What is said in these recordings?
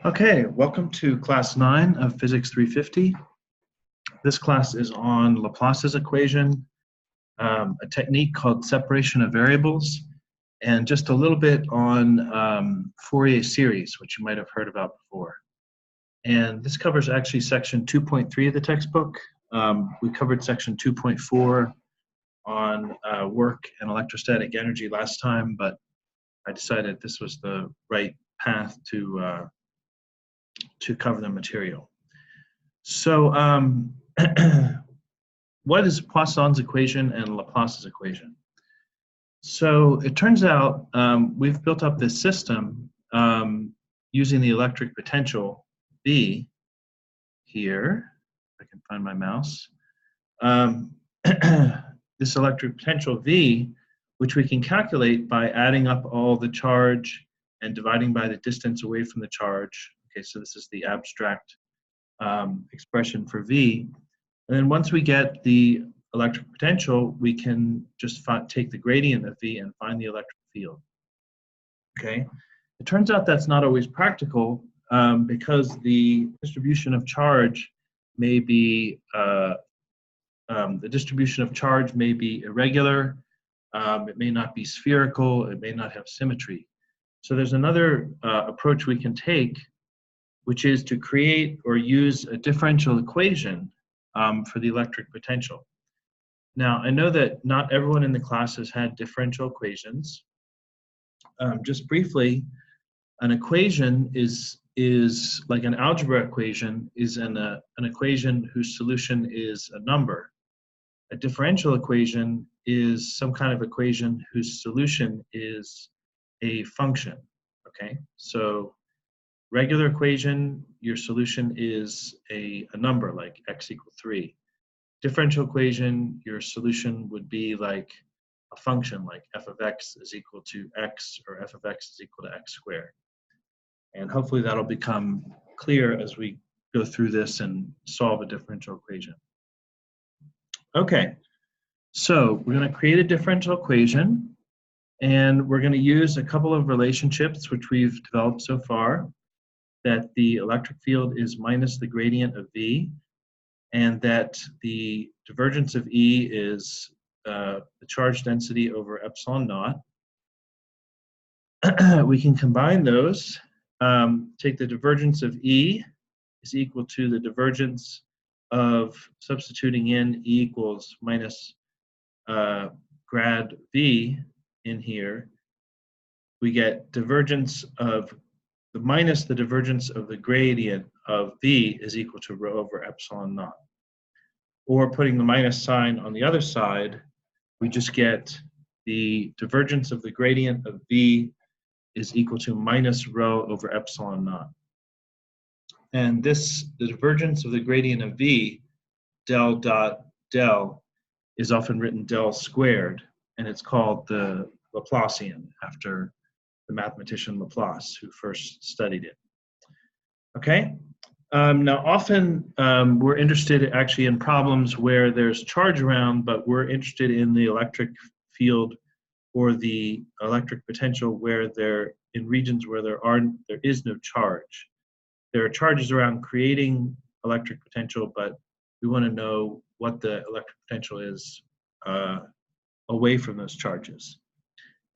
Okay, welcome to class 9 of Physics 350. This class is on Laplace's equation, a technique called separation of variables, and just a little bit on Fourier series, which you might have heard about before. And this covers actually section 2.3 of the textbook. We covered section 2.4 on work and electrostatic energy last time, but I decided this was the right path to cover the material. So what is Poisson's equation and Laplace's equation? So it turns out we've built up this system using the electric potential V here, if I can find my mouse, this electric potential V, which we can calculate by adding up all the charge and dividing by the distance away from the charge. Okay, so this is the abstract expression for V. And then once we get the electric potential, we can just take the gradient of V and find the electric field. Okay, it turns out that's not always practical because the distribution of charge may be irregular. It may not be spherical. It may not have symmetry. So there's another approach we can take, which is to create or use a differential equation for the electric potential. Now, I know that not everyone in the class has had differential equations. Just briefly, an equation is like an algebra equation is an equation whose solution is a number. A differential equation is some kind of equation whose solution is a function. Okay, so regular equation, your solution is a number like x equals 3. Differential equation, your solution would be like a function like f of x is equal to x or f of x is equal to x squared. And hopefully that'll become clear as we go through this and solve a differential equation. Okay, so we're going to create a differential equation, and we're going to use a couple of relationships which we've developed so far, that the electric field is minus the gradient of V, and that the divergence of E is the charge density over epsilon naught. We can combine those. Take the divergence of E is equal to the divergence of substituting in E equals minus grad V in here. We get divergence of minus the divergence of the gradient of V is equal to rho over epsilon naught. Or putting the minus sign on the other side, we just get the divergence of the gradient of V is equal to minus rho over epsilon naught. And the divergence of the gradient of V, del dot del, is often written del squared, and it's called the Laplacian after the mathematician Laplace, who first studied it. Okay, now often we're interested actually in problems where there's charge around, but we're interested in the electric field or the electric potential where in regions where there is no charge. There are charges around creating electric potential, but we want to know what the electric potential is away from those charges.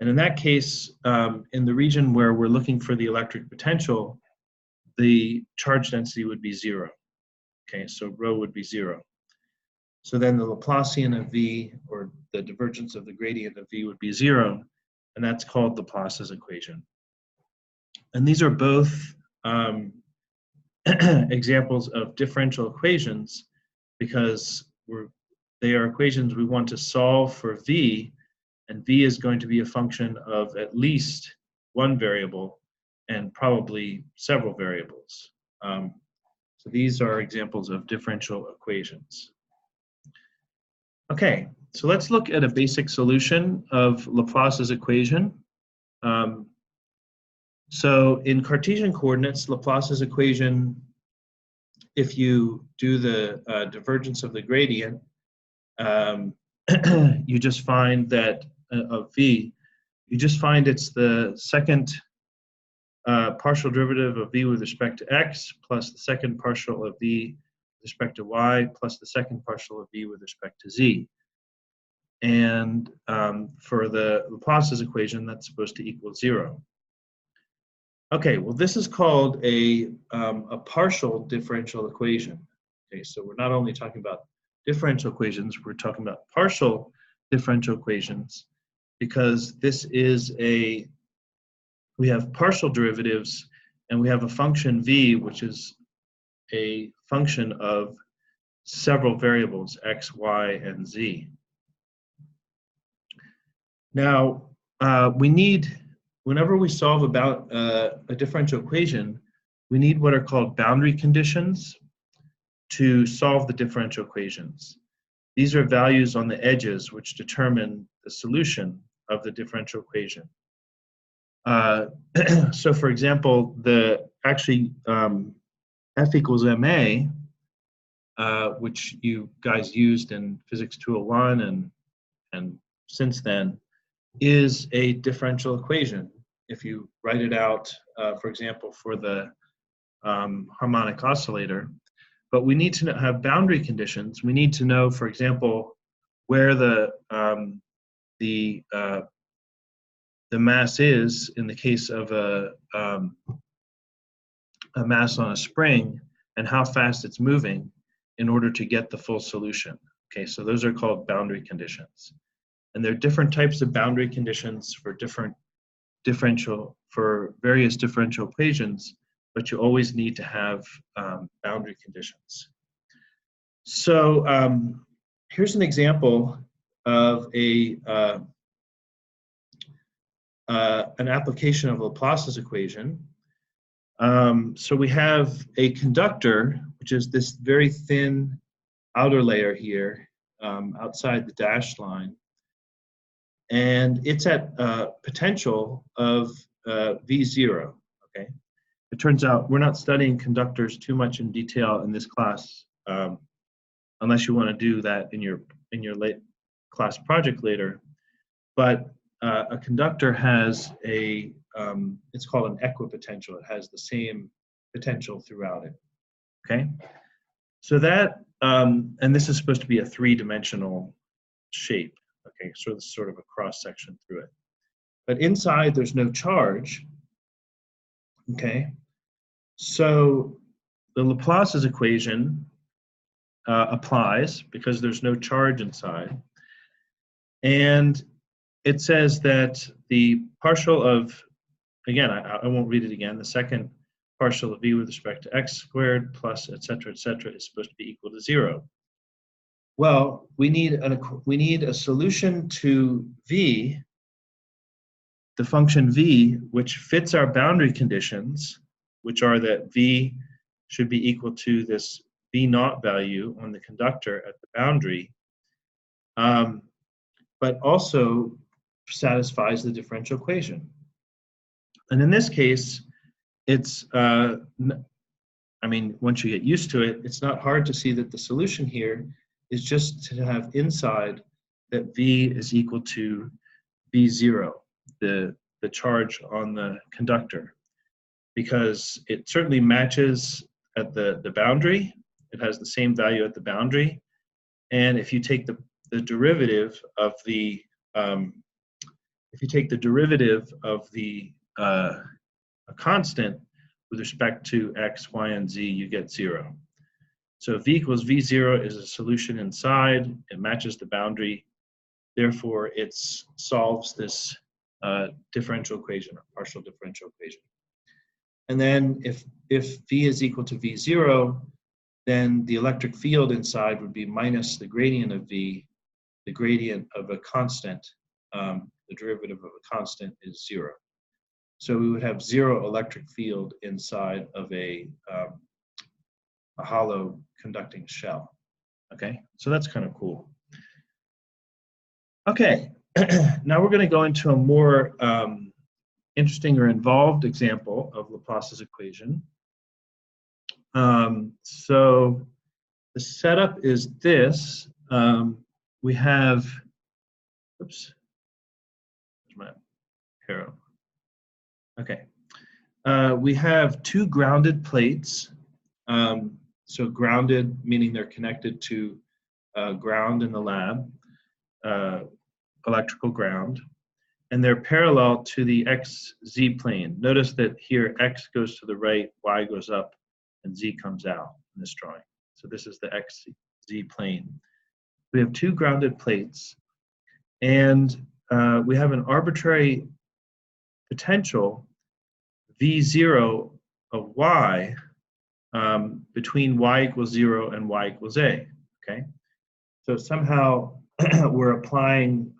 And in that case, in the region where we're looking for the electric potential, the charge density would be 0. Okay, so rho would be 0. So then the Laplacian of V, or the divergence of the gradient of V, would be 0, and that's called Laplace's equation. And these are both examples of differential equations because they are equations we want to solve for V, and V is going to be a function of at least one variable and probably several variables. So these are examples of differential equations. Okay, so let's look at a basic solution of Laplace's equation. So in Cartesian coordinates, Laplace's equation, if you do the divergence of the gradient, you just find that of V, you just find it's the second partial derivative of v with respect to x plus the second partial of v with respect to y plus the second partial of v with respect to z. And for the Laplace's equation, that's supposed to equal 0. Okay, well, this is called a partial differential equation. Okay, so we're not only talking about differential equations, we're talking about partial differential equations, because this is we have partial derivatives, and we have a function v, which is a function of several variables, x, y, and z. Now, whenever we solve about a differential equation, we need what are called boundary conditions to solve the differential equations. These are values on the edges which determine the solution of the differential equation. So, for example, f equals ma, which you guys used in Physics 201 and since then, is a differential equation. If you write it out, for example, for the harmonic oscillator, but we need to have boundary conditions. We need to know, for example, where the mass is in the case of a mass on a spring, and how fast it's moving in order to get the full solution. Okay, so those are called boundary conditions. And there are different types of boundary conditions for various differential equations, but you always need to have boundary conditions. So here's an example of an application of Laplace's equation. So we have a conductor, which is this very thin outer layer here outside the dashed line. And it's at potential of V0, okay? It turns out we're not studying conductors too much in detail in this class, unless you want to do that in your late class project later. But a conductor has it's called an equipotential. It has the same potential throughout it, okay? So that, and this is supposed to be a three-dimensional shape. Okay, so this is sort of a cross section through it. But inside there's no charge, okay? So the Laplace's equation applies because there's no charge inside. And it says that the partial of, again, I won't read it again, the second partial of v with respect to x squared plus et cetera, is supposed to be equal to 0. Well, we need a solution to v, the function v, which fits our boundary conditions, which are that v should be equal to this v naught value on the conductor at the boundary, but also satisfies the differential equation. And in this case, it's, I mean, once you get used to it, it's not hard to see that the solution here is just to have inside that v is equal to v0, the charge on the conductor, because it certainly matches at the boundary. It has the same value at the boundary. And if you take the derivative of a constant with respect to x, y, and z, you get 0. So v equals v0 is a solution inside. It matches the boundary. Therefore, it solves this differential equation, or partial differential equation. And then if v is equal to v0, then the electric field inside would be minus the gradient of v. The gradient of a constant, the derivative of a constant, is 0. So we would have 0 electric field inside of a hollow conducting shell. Okay, so that's kind of cool. Okay, now we're going to go into a more interesting or involved example of Laplace's equation. So the setup is this. We have, oops, where's my arrow? Okay, We have two grounded plates. So grounded, meaning they're connected to ground in the lab, electrical ground, and they're parallel to the XZ plane. Notice that here X goes to the right, Y goes up, and Z comes out in this drawing. So this is the XZ plane. We have two grounded plates, and we have an arbitrary potential V0 of Y between Y equals 0 and Y equals A, okay? So somehow we're applying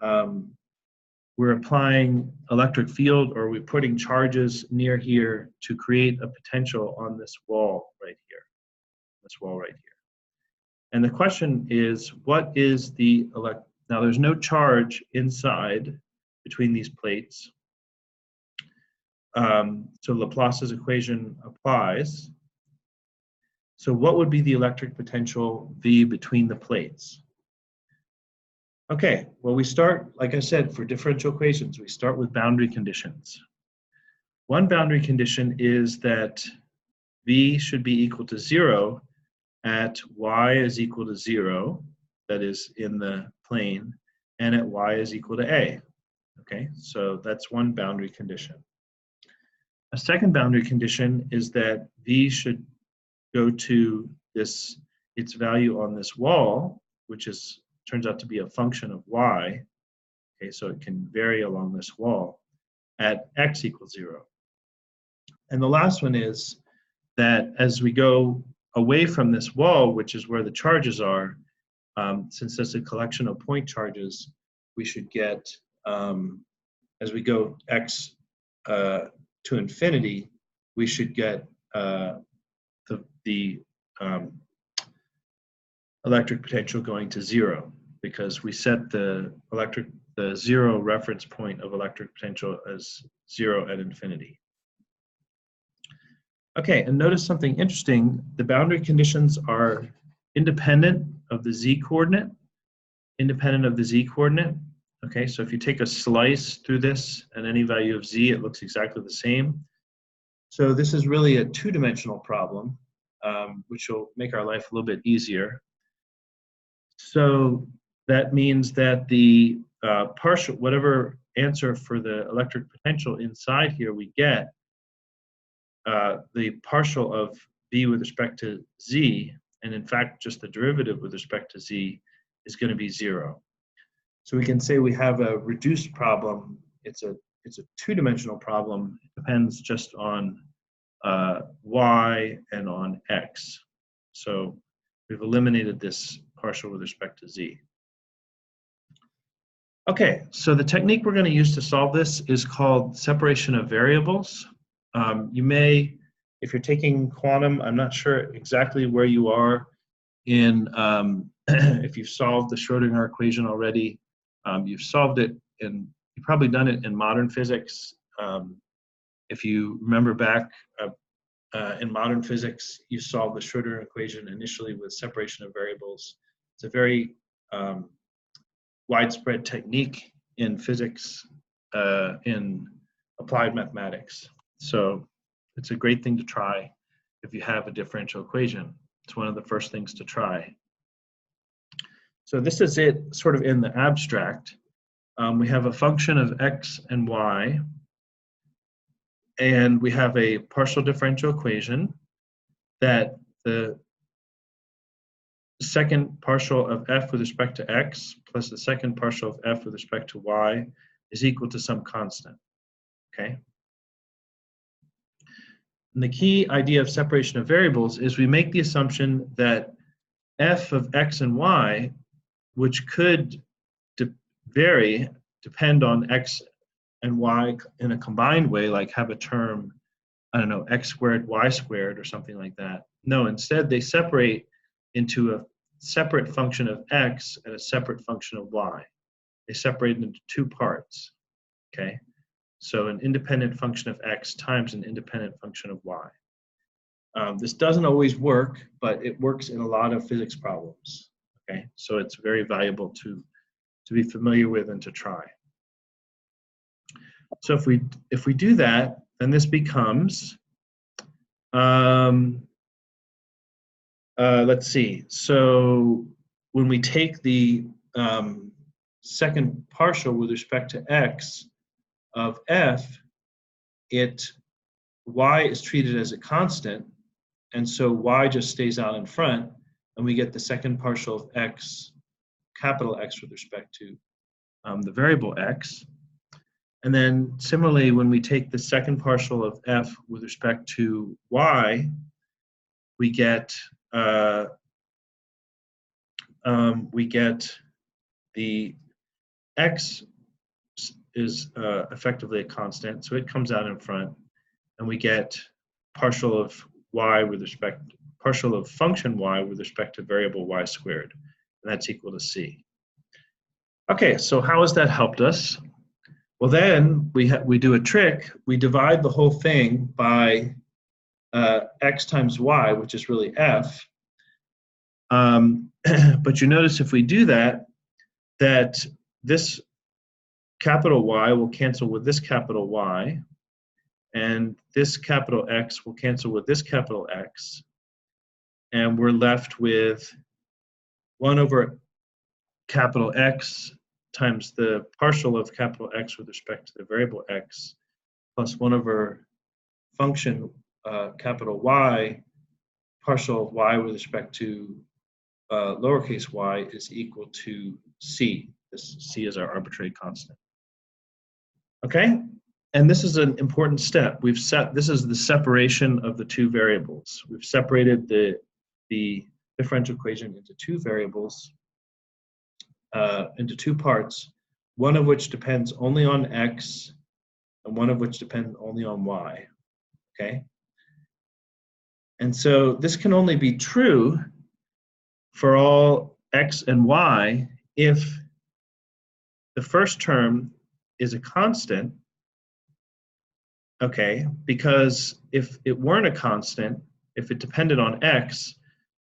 electric field, or we're putting charges near here to create a potential on this wall right here, And the question is, what is the now there's no charge inside between these plates. So Laplace's equation applies. So what would be the electric potential V between the plates? Okay, well, we start, like I said, for differential equations, we start with boundary conditions. One boundary condition is that V should be equal to 0 at Y is equal to 0, that is in the plane, and at Y is equal to A. Okay, so that's one boundary condition. A second boundary condition is that V should go to its value on this wall, which turns out to be a function of Y. Okay, so it can vary along this wall at X equals 0. And the last one is that as we go away from this wall, which is where the charges are, since it's a collection of point charges, we should get, as we go X to infinity, we should get the electric potential going to 0, because we set the 0 reference point of electric potential as 0 at infinity. Okay, and notice something interesting. The boundary conditions are independent of the z coordinate. Okay, so if you take a slice through this at any value of z, it looks exactly the same. So this is really a two-dimensional problem, which will make our life a little bit easier. So that means that the partial, whatever answer for the electric potential inside here we get, the partial of v with respect to z, and in fact just the derivative with respect to z, is going to be 0. So we can say we have a reduced problem. It's a two-dimensional problem. It depends just on y and on x. So we've eliminated this partial with respect to z. Okay, so the technique we're going to use to solve this is called separation of variables. You may, if you're taking quantum, I'm not sure exactly where you are in, if you've solved the Schrodinger equation already. You've solved it, and you've probably done it in modern physics. If you remember back in modern physics, you solved the Schrodinger equation initially with separation of variables. It's a very widespread technique in physics, in applied mathematics. So it's a great thing to try if you have a differential equation. It's one of the first things to try. So this is it sort of in the abstract. We have a function of x and y, and we have a partial differential equation that the second partial of f with respect to x plus the second partial of f with respect to y is equal to some constant, okay? And the key idea of separation of variables is we make the assumption that f of x and y, which could vary, depend on x and y in a combined way, like have a term, I don't know, x squared, y squared, or something like that. No, instead they separate into a separate function of x and a separate function of y. They separate into two parts, okay? So an independent function of x times an independent function of y. This doesn't always work, but it works in a lot of physics problems, okay? So it's very valuable to be familiar with and to try. So if we do that, then this becomes, let's see, so when we take the second partial with respect to x of f, y is treated as a constant, and so y just stays out in front, and we get the second partial of x, capital X, with respect to the variable x. And then similarly, when we take the second partial of f with respect to y, we get the x is effectively a constant, so it comes out in front, and we get partial of function y with respect to variable y squared, and that's equal to c. Okay, so how has that helped us? Well, then we do a trick. We divide the whole thing by x times y, which is really f. But you notice if we do that, that this capital Y will cancel with this capital Y, and this capital X will cancel with this capital X, and we're left with 1 over capital X times the partial of capital X with respect to the variable X, plus 1 over function capital Y, partial of Y with respect to lowercase y, is equal to c. This c is our arbitrary constant. Okay, and this is an important step. This is the separation of the two variables. We've separated the differential equation into two variables, into two parts, one of which depends only on x, and one of which depends only on y. Okay, and so this can only be true for all x and y if the first term is a constant, okay, because if it weren't a constant, if it depended on x,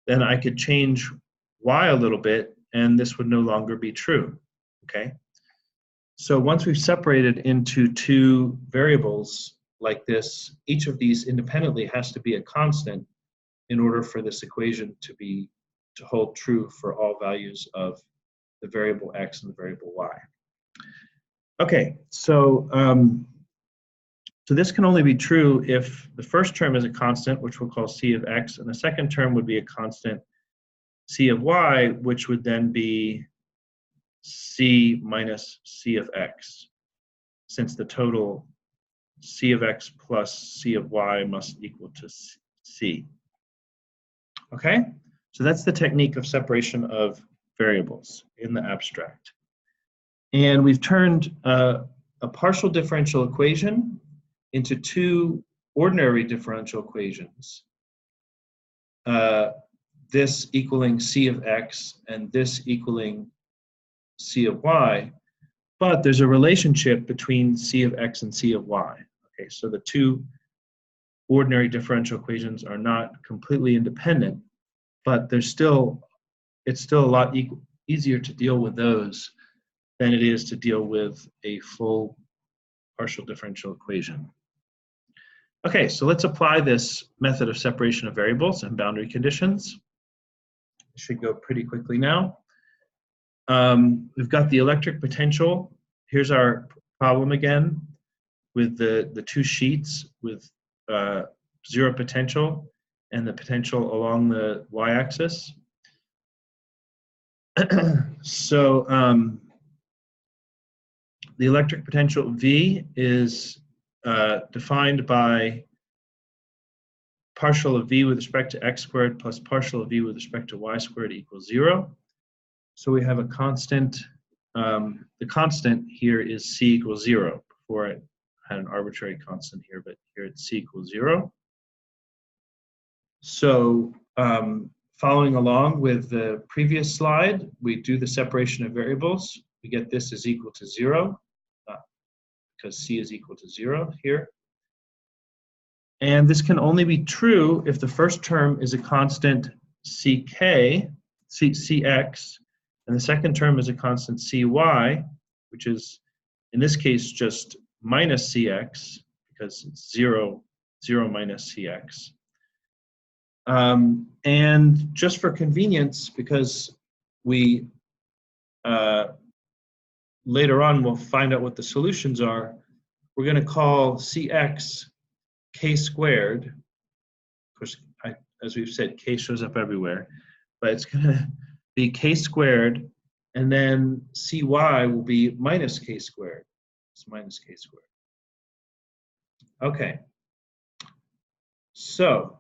then I could change y a little bit and this would no longer be true, okay? So once we've separated into two variables like this, each of these independently has to be a constant in order for this equation to hold true for all values of the variable x and the variable y. Okay, so so this can only be true if the first term is a constant, which we'll call c of x, and the second term would be a constant c of y, which would then be c minus c of x, since the total c of x plus c of y must equal to c. Okay, so that's the technique of separation of variables in the abstract. And we've turned a partial differential equation into two ordinary differential equations, this equaling c of x and this equaling c of y, but there's a relationship between c of x and c of y. Okay, so the two ordinary differential equations are not completely independent, but it's still a lot easier to deal with those than it is to deal with a full partial differential equation. Okay, so let's apply this method of separation of variables and boundary conditions. It should go pretty quickly now. We've got the electric potential. Here's our problem again with the two sheets with zero potential and the potential along the y-axis. So the electric potential V is defined by partial of V with respect to x squared plus partial of V with respect to y squared equals 0. So we have a constant, the constant here is c equals 0. Before I had an arbitrary constant here, but here it's c equals 0. So following along with the previous slide, we do the separation of variables. We get this is equal to 0, because c is equal to 0 here. And this can only be true if the first term is a constant cx, and the second term is a constant cy, which is, in this case, just minus cx, because it's 0 minus Cx. And just for convenience, because we later on we'll find out what the solutions are, we're going to call Cx k squared. Of course, as we've said, k shows up everywhere, but it's going to be k squared, and then Cy will be minus k squared. It's minus k squared. Okay. So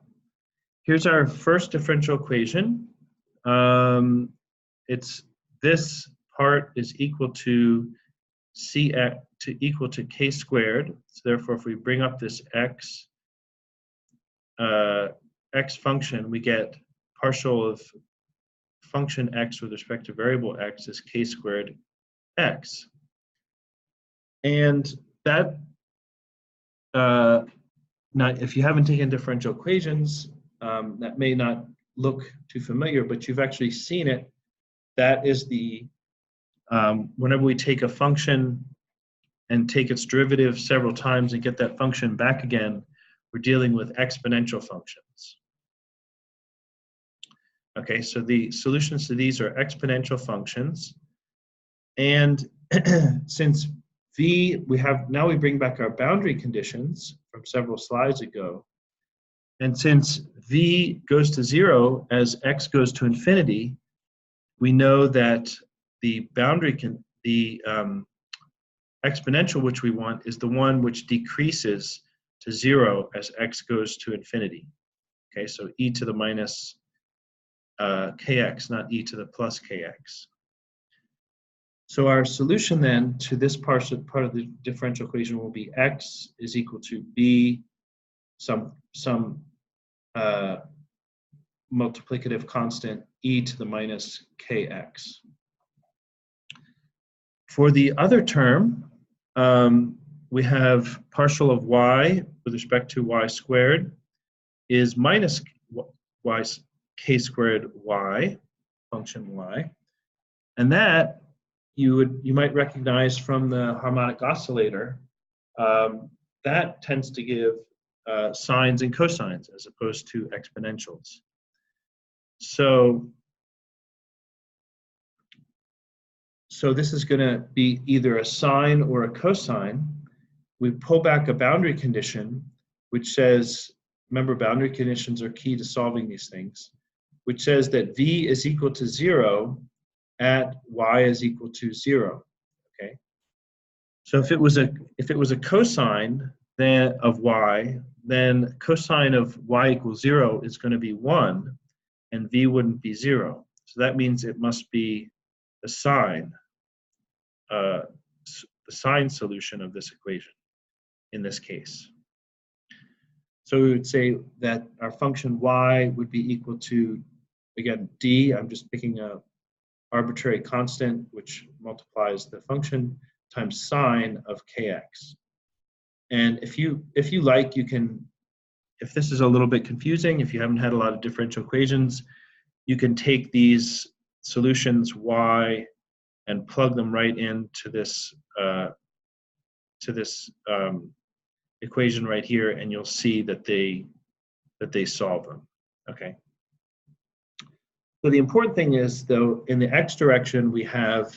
here's our first differential equation. It's this part is equal to Cx equal to k squared. So therefore, if we bring up this x function, we get partial of function x with respect to variable x is k squared x. And that, now if you haven't taken differential equations, that may not look too familiar, but you've actually seen it. That is the, whenever we take a function and take its derivative several times and get that function back again, we're dealing with exponential functions. Okay, so the solutions to these are exponential functions. And since v, now we bring back our boundary conditions from several slides ago. And since v goes to 0 as x goes to infinity, we know that the boundary exponential which we want is the one which decreases to 0 as x goes to infinity. Okay, so e to the minus kx, not e to the plus kx. So our solution then to this part of the differential equation will be x is equal to b, some multiplicative constant e to the minus kx. For the other term, we have partial of y with respect to y squared is minus y k squared y, function y, and that you might recognize from the harmonic oscillator. That tends to give sines and cosines as opposed to exponentials. So this is going to be either a sine or a cosine. We pull back a boundary condition, which says, remember, boundary conditions are key to solving these things, which says that v is equal to 0 at y is equal to 0. Okay. So if it was a cosine then of y, then cosine of y equals 0 is going to be 1, and v wouldn't be 0. So that means it must be the sine solution of this equation in this case. So we would say that our function y would be equal to, again, d, I'm just picking a arbitrary constant which multiplies the function times sine of kx. And if you like, you can, if this is a little bit confusing, if you haven't had a lot of differential equations, you can take these solutions y and plug them right into this equation right here, and you'll see that they solve them. Okay. So the important thing is, though, in the x direction we have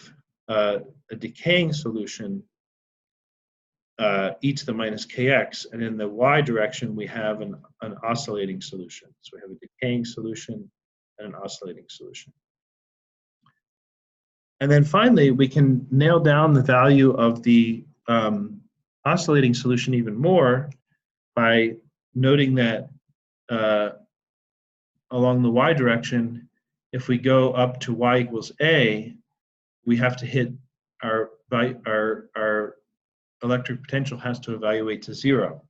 a decaying solution, e to the minus kx, and in the y direction we have an oscillating solution. So we have a decaying solution and an oscillating solution. And then finally, we can nail down the value of the oscillating solution even more by noting that along the y direction, if we go up to y equals a, we have to hit our electric potential has to evaluate to 0.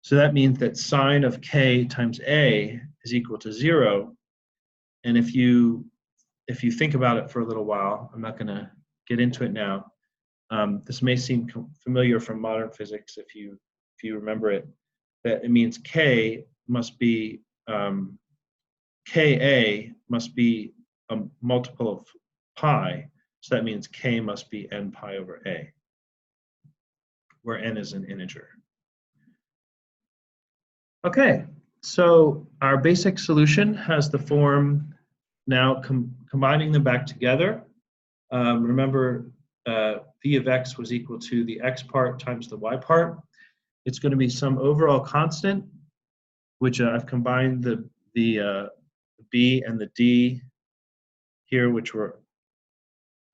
So that means that sine of k times a is equal to 0. And if you think about it for a little while, I'm not going to get into it now. This may seem familiar from modern physics if you remember it. That it means k must be Ka must be a multiple of pi, so that means k must be n pi over a, where n is an integer. Okay, so our basic solution has the form now combining them back together. Remember, v of x was equal to the x part times the y part. It's going to be some overall constant, which I've combined the b and the d here, which were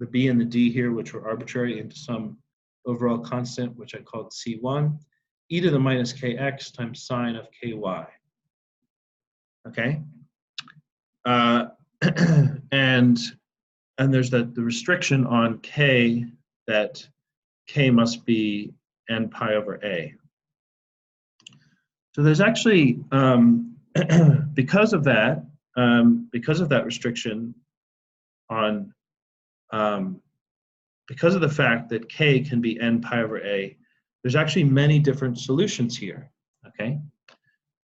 the b and the d here, which were arbitrary, into some overall constant, which I called c1, e to the minus kx times sine of ky. Okay, and there's the restriction on k, that k must be n pi over a. So there's actually because of that restriction on because of the fact that k can be n pi over a, there's actually many different solutions here. Okay,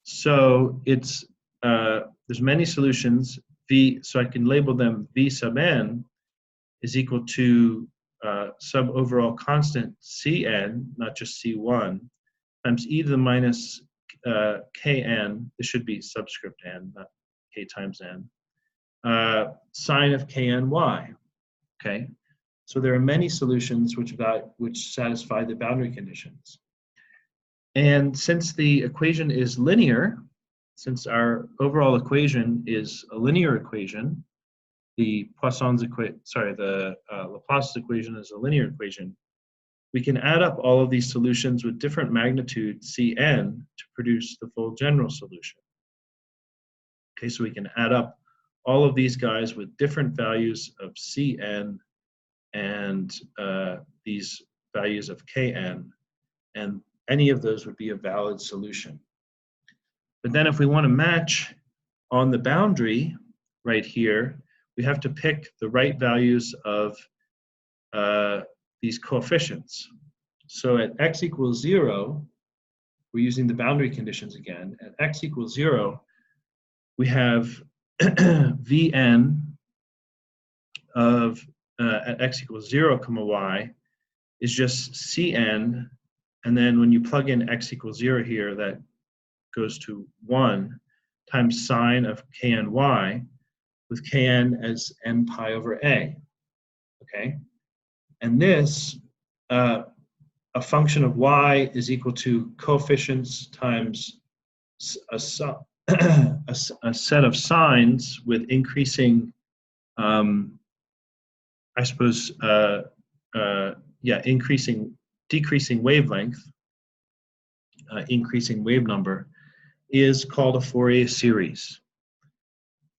so it's there's many solutions. V, so I can label them v sub n is equal to sub overall constant Cn, not just C1, times e to the minus Kn, this should be subscript n, not k times n, sine of Kny. Okay, so there are many solutions which satisfy the boundary conditions. And since the equation is linear, since our overall equation is a linear equation, the Poisson's equation, the Laplace's equation is a linear equation, we can add up all of these solutions with different magnitude Cn to produce the full general solution. Okay, so we can add up all of these guys with different values of Cn and these values of Kn, and any of those would be a valid solution. But then if we want to match on the boundary right here, we have to pick the right values of these coefficients. So at x equals 0, we're using the boundary conditions again. At x equals 0, we have Vn of at x equals 0, y is just Cn, and then when you plug in x equals 0 here, that goes to 1 times sine of Kny, with Kn as n pi over a. Okay, and this a function of y is equal to coefficients times a set of signs with increasing, I suppose, decreasing wavelength, increasing wave number, is called a Fourier series.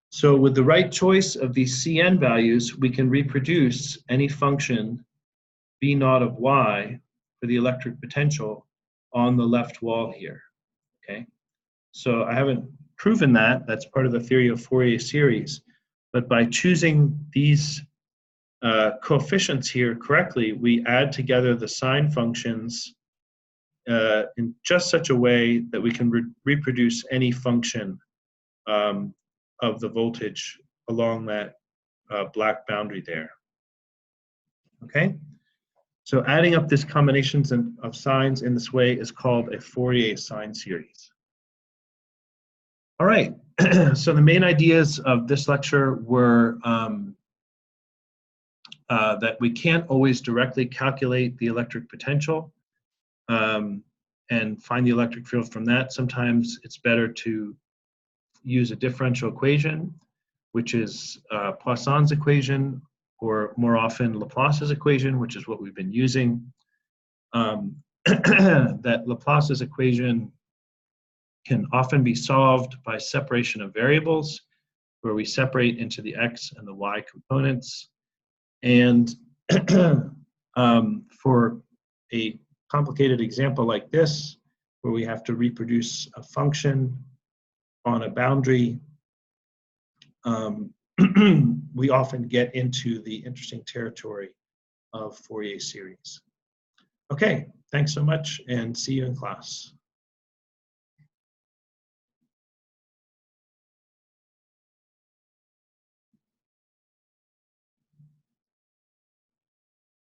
So with the right choice of these Cn values, we can reproduce any function V naught of y for the electric potential on the left wall here. Okay, so I haven't proven that. That's part of the theory of Fourier series. But by choosing these coefficients here correctly, we add together the sine functions in just such a way that we can reproduce any function of the voltage along that black boundary there. Okay, so adding up these combinations of signs in this way is called a Fourier sine series. All right, so the main ideas of this lecture were that we can't always directly calculate the electric potential and find the electric field from that. Sometimes it's better to use a differential equation, which is Poisson's equation, or more often Laplace's equation, which is what we've been using. That Laplace's equation can often be solved by separation of variables, where we separate into the x and the y components. And for a complicated example like this, where we have to reproduce a function on a boundary, we often get into the interesting territory of Fourier series. Okay, thanks so much, and see you in class.